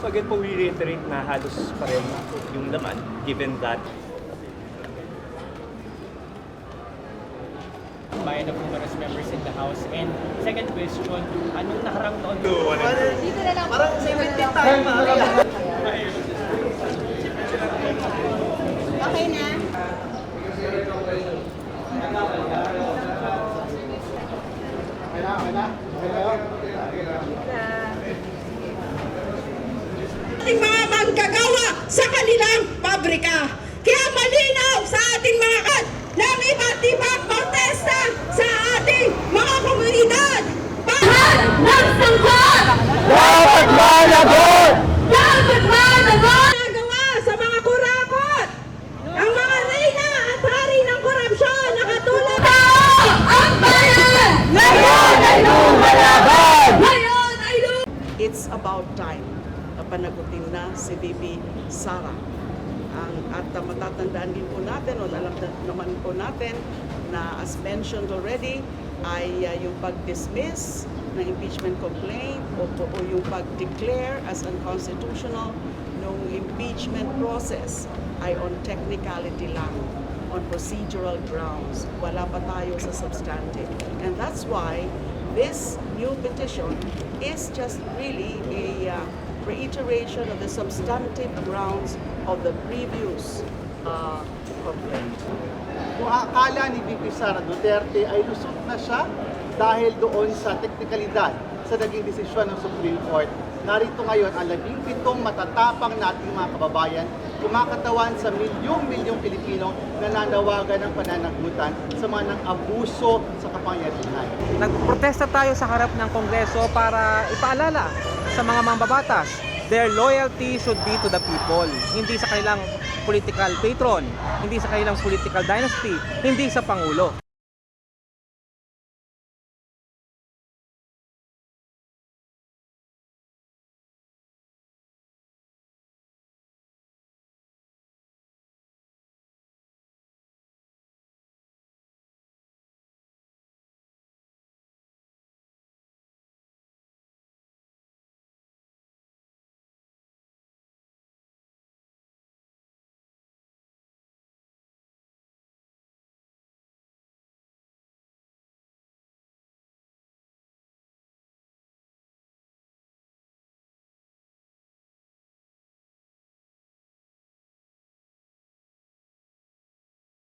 So again po, we reiterate na halos pa rin yung laman, given that by the numerous members in the House. And second question, anong naharang noon? Dito na lang. Parang 70 time Okay na. Ating mga manggagawa sa kanilang pabrika. Kaya malinaw sa ating mga ng iba't ibang protesta sa ating mga komunidad. Bahal ng sangkot! Dapat managot! Dapat managot! Nagawa sa mga kurakot! Ang mga reyna at hari ng korupsyon na katulad ang bayan! Ngayon ay lumalaban! Ngayon ay It's about time na panagutin na si VP Sara. At matatandaan din po natin, o alam naman po natin na as mentioned already, ay yung pag-dismiss ng impeachment complaint o yung pag-declare as unconstitutional ng impeachment process ay on technicality lang, on procedural grounds. Wala pa tayo sa substantive. And that's why this new petition is just really a reiteration of the substantive grounds of the previous complaint. Kung akala ni VP Sara Duterte ay lusot na siya dahil doon sa teknikalidad sa naging desisyon ng Supreme Court, narito ngayon ang 17 matatapang nating mga kababayan kumakatawan sa milyong-milyong Pilipino na nanawagan ng pananagutan sa mga nang-abuso sa kapangyarihan. Nagprotesta tayo sa harap ng Kongreso para ipaalala sa mga mambabatas, their loyalty should be to the people, hindi sa kanilang political patron, hindi sa kanilang political dynasty, hindi sa Pangulo.